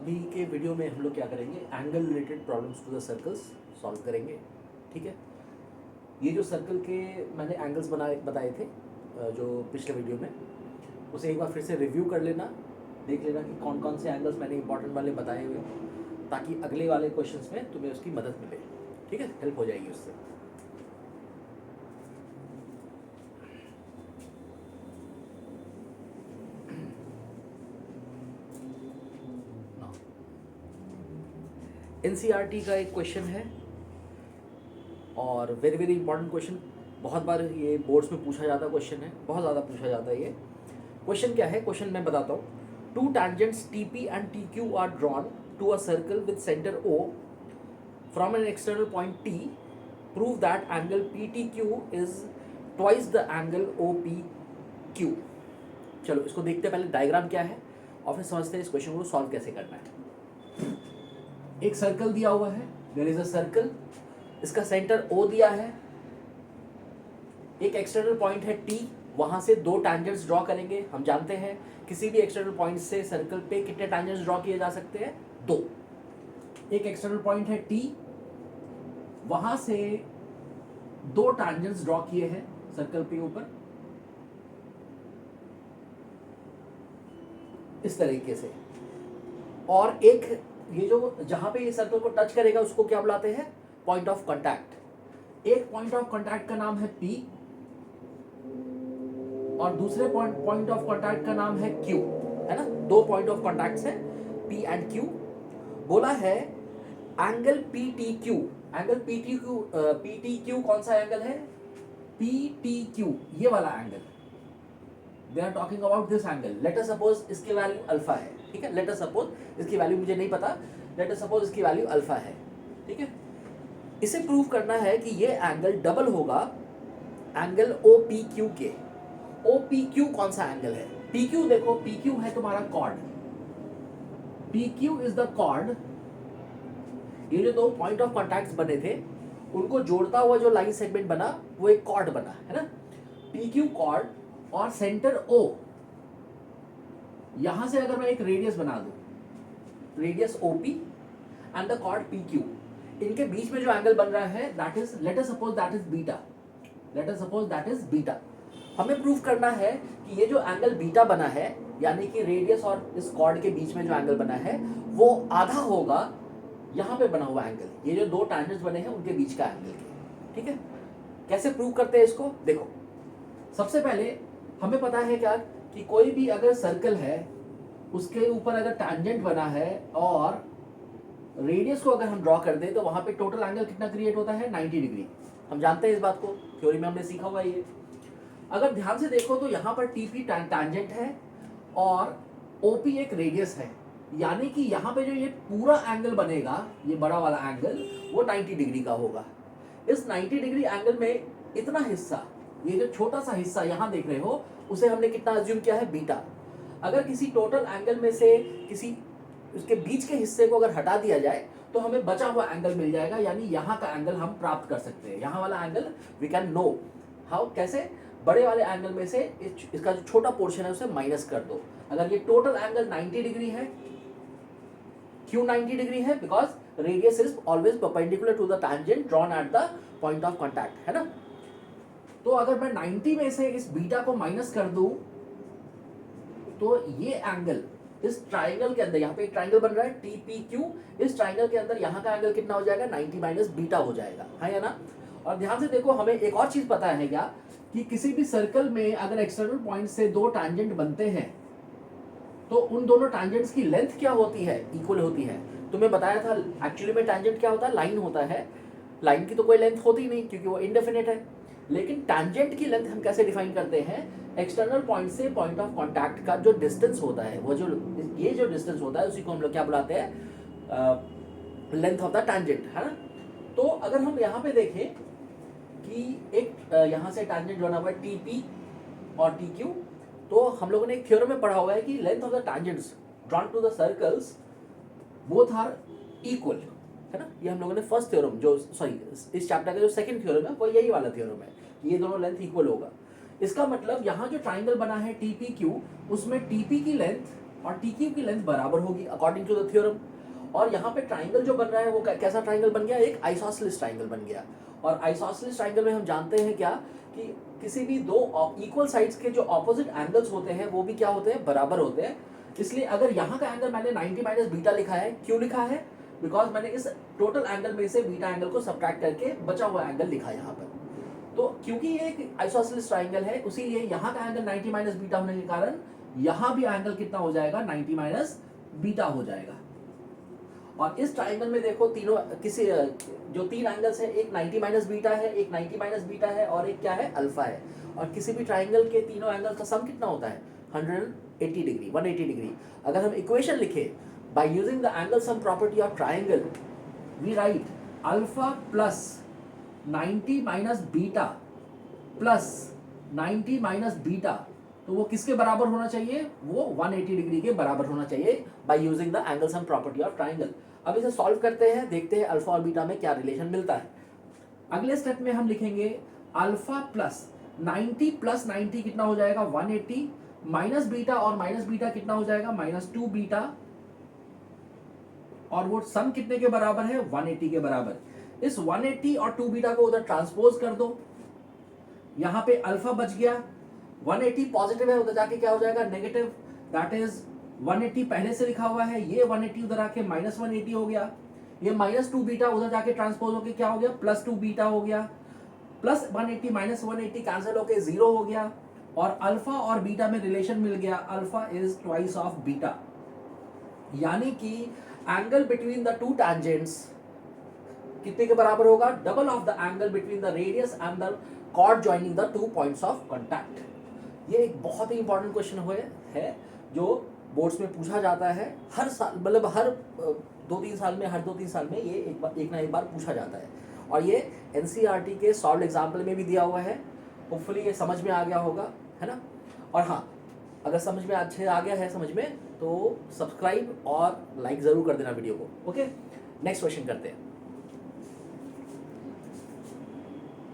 अभी के वीडियो में हम लोग क्या करेंगे, angle related problems to the circles solve करेंगे। ठीक है, ये जो सर्कल के मैंने एंगल्स बताए थे जो पिछले वीडियो में, उसे एक बार फिर से रिव्यू कर लेना, देख लेना कि कौन कौन से एंगल्स मैंने इंपॉर्टेंट वाले बताए हुए, ताकि अगले वाले क्वेश्चंस में तुम्हें उसकी मदद मिले। ठीक है, हेल्प हो जाएगी उससे। एनसीईआरटी का एक क्वेश्चन है और वेरी वेरी इंपॉर्टेंट क्वेश्चन, बहुत बार ये बोर्ड्स में पूछा जाता क्वेश्चन है, बहुत ज़्यादा पूछा जाता है ये क्वेश्चन। क्या है क्वेश्चन, मैं बताता हूँ। Two tangents TP and TQ are drawn to a circle with centre O from an external point T, prove that angle PTQ is twice the angle OPQ। चलो इसको देखते हैं, पहले डायग्राम क्या है और फिर समझते हैं इस क्वेश्चन को सॉल्व कैसे करना है। एक सर्कल दिया हुआ है, देयर इज अ सर्कल, इसका सेंटर O दिया है, एक एक्सटर्नल पॉइंट है T, वहां से दो टैंजेंट्स ड्रॉ करेंगे। हम जानते हैं किसी भी एक्सटर्नल पॉइंट से सर्कल पे कितने टैंजेंट्स ड्रॉ किए जा सकते हैं, दो। एक एक्सटर्नल पॉइंट है T, वहां से दो टैंजेंट्स ड्रॉ किए हैं सर्कल के ऊपर इस तरीके से, और एक ये जो जहां पे ये सर्कल को टच करेगा उसको क्या बुलाते हैं, पॉइंट ऑफ कांटेक्ट। एक पॉइंट ऑफ कांटेक्ट का नाम है P और दूसरे पॉइंट ऑफ कांटेक्ट का नाम है Q, है ना। दो पॉइंट ऑफ कांटेक्ट्स हैं P एंड Q। बोला है एंगल PTQ, एंगल PTQ कौन सा एंगल है, PTQ ये वाला angle, they are talking about this angle. Let us suppose इसकी वैल्यू अल्फा है, ठीक है। लेट अस सपोज इसकी वैल्यू मुझे नहीं पता, लेट अस सपोज इसकी वैल्यू अल्फा है, ठीक है। इसे प्रूव करना है कि ये एंगल डबल होगा एंगल OPQ के। OPQ कौन सा एंगल है, PQ देखो, PQ है तुम्हारा chord, PQ is the chord. ये जो दो पॉइंट ऑफ कॉन्टैक्ट्स बने थे उनको जोड़ता हुआ जो लाइन सेगमेंट बना वो एक कॉर्ड बना, है ना। PQ कॉर्ड और सेंटर O, यहां से अगर मैं एक रेडियस बना दूं, radius OP and the chord PQ, इनके बीच में जो एंगल बन रहा है that is, let us suppose that is beta, let us suppose that is beta. हमें प्रूव करना है कि ये जो एंगल बीटा बना है, यानी कि रेडियस और इस कॉर्ड के बीच में जो एंगल बना है वो आधा होगा यहां पे बना हुआ एंगल, ये जो दो टैंजेंट्स बने हैं उनके बीच का एंगल, ठीक है। कैसे प्रूव करते हैं इसको, देखो सबसे पहले हमें पता है क्या कि कोई भी अगर सर्कल है उसके ऊपर अगर टैंजेंट बना है और रेडियस को अगर हम ड्रॉ कर दें तो वहां पे टोटल एंगल कितना क्रिएट होता है, 90 डिग्री। हम जानते हैं इस बात को, थ्योरी में हमने सीखा हुआ ये। अगर ध्यान से देखो तो यहाँ पर TP टैंजेंट है और OP एक रेडियस है, यानी कि यहाँ पे जो ये पूरा एंगल बनेगा, ये बड़ा वाला एंगल, वो 90 डिग्री का होगा। इस 90 डिग्री एंगल में इतना हिस्सा, ये जो छोटा सा हिस्सा यहाँ देख रहे हो, उसे हमने कितना अज्यूम किया है, बीटा। अगर किसी टोटल एंगल में से किसी उसके बीच के हिस्से को अगर हटा दिया जाए तो हमें बचा हुआ एंगल मिल जाएगा, यानी यहाँ का एंगल हम प्राप्त कर सकते हैं। यहाँ वाला angle we can know how, कैसे, बड़े वाले एंगल में से इसका जो छोटा पोर्शन है उसे माइनस कर दो। अगर ये टोटल एंगल 90 डिग्री है, क्यों 90 डिग्री है, because radius is always perpendicular to the tangent drawn at the point of contact, है ना। तो अगर मैं 90 में से इस बीटा को माइनस कर दूं तो ये एंगल इस ट्राइंगल के अंदर, यहाँ पे एक ट्राइंगल बन रहा है TPQ, इस ट्राइंगल के अंदर यहाँ का एंगल कितना हो जाएगा, 90 माइनस बीटा हो जाएगा, है या ना। और ध्यान से देखो, हमें एक और चीज पता है क्या कि किसी भी सर्कल में अगर एक्सटर्नल पॉइंट से दो टैंजेंट बनते हैं तो उन दोनों टैंजेंट्स की लेंथ क्या होती है, इक्वल होती है। तुम्हें बताया था एक्चुअली में टैंजेंट क्या होता है, लाइन होता है। लाइन की तो कोई लेंथ होती नहीं क्योंकि वो इनडेफिनिट है, लेकिन टैंजेंट की लेंथ हम कैसे डिफाइन करते हैं, एक्सटर्नल पॉइंट से पॉइंट ऑफ कांटेक्ट का जो डिस्टेंस होता है, वो जो ये जो डिस्टेंस होता है उसी को हम लोग क्या बुलाते हैं, लेंथ ऑफ द टैंजेंट, है ना। तो अगर हम यहाँ पे देखें कि एक यहाँ से टैंजेंट बना हुआ है TP और TQ, तो हम लोगों ने एक थ्योरम में पढ़ा हुआ है कि length of the tangents drawn to the circles both are equal, है ना। ये हम लोगों ने फर्स्ट थ्योरम, जो सॉरी इस चैप्टर का जो सेकंड थ्योरम है वो यही वाला थ्योरम है, ये दोनों लेंथ इक्वल होगा। इसका मतलब यहाँ जो ट्राइंगल बना है TPQ, उसमें TP की लेंथ और टी क्यू की लेंथ बराबर होगी अकॉर्डिंग टू द थ्योरम। और यहाँ पे ट्राइंगल जो बन रहा है वो कैसा ट्राइंगल बन गया, एक आइसोसेलेस ट्राइंगल बन गया। और आइसोसेलेस ट्राइंगल में हम जानते हैं क्या कि किसी भी दो इक्वल साइड्स के जो ऑपोजिट एंगल्स होते हैं वो भी क्या होते हैं, बराबर होते हैं। इसलिए अगर यहाँ का एंगल मैंने 90 माइनस बीटा लिखा है, क्यों लिखा है, बिकॉज मैंने इस टोटल एंगल में से बीटा एंगल को सब्ट्रैक्ट करके बचा हुआ एंगल लिखा है यहाँ पर। तो क्योंकि ये एक आइसोसेलेस ट्राइंगल है, उसीलिए यहाँ का एंगल 90 माइनस बीटा होने के कारण यहाँ भी एंगल कितना हो जाएगा, 90 माइनस बीटा हो जाएगा। और इस ट्राइंगल में देखो तीनों किसी जो तीन एंगल्स है, एक 90 माइनस बीटा है, एक 90 माइनस बीटा है और एक क्या है, अल्फा है। और किसी भी ट्राइंगल के तीनों एंगल का सम कितना होता है, 180 डिग्री, 180 डिग्री। अगर हम इक्वेशन लिखे by using the angle sum property of triangle, we write alpha plus 90 minus beta plus 90 minus beta, तो वो किसके बराबर होना चाहिए, वो 180 डिग्री के बराबर होना चाहिए bye using the angle sum property of triangle. अब इसे सॉल्व करते हैं, देखते हैं अल्फा और बीटा में क्या रिलेशन मिलता है। अगले स्टेप में हम लिखेंगे अल्फा प्लस 90 प्लस 90 कितना हो जाएगा, 180 माइनस बीटा, और माइनस बीटा कितना हो जाएगा, -2 बीटा, और वो सम कितने के बराबर है, 180 के बराबर। इस 180 और 2 बीटा को उधर ट्रांसपोज कर दो, यहां पे अल्फा बच गया, 180 पॉजिटिव है, उधर जाके क्या हो जाएगा, नेगेटिव, दैट इज 180 पहले से लिखा हुआ है, ये 180 उधर आके -180 हो गया, ये -2 बीटा उधर जाके ट्रांसपोज होके क्या हो गया, +2 बीटा हो गया, प्लस 180 -180 कैंसिल होके 0 हो गया, और अल्फा और बीटा में रिलेशन मिल गया, alpha is twice of beta, यानी कि angle between the two tangents कितने के बराबर होगा, double of the angle between the radius and the chord joining the two points of contact. ये एक बहुत ही इंपॉर्टेंट क्वेश्चन है जो बोर्ड्स में पूछा जाता है हर साल, मतलब हर 2-3 साल में, हर 2-3 साल में ये एक ना एक बार पूछा जाता है। और ये एनसीईआरटी के सॉल्व एग्जाम्पल में भी दिया हुआ है। होपफुली ये समझ में आ गया होगा, है ना। और हाँ, अगर समझ में अच्छे आ गया है समझ में, तो सब्सक्राइब और लाइक ज़रूर कर देना वीडियो को। ओके, नेक्स्ट क्वेश्चन करते हैं।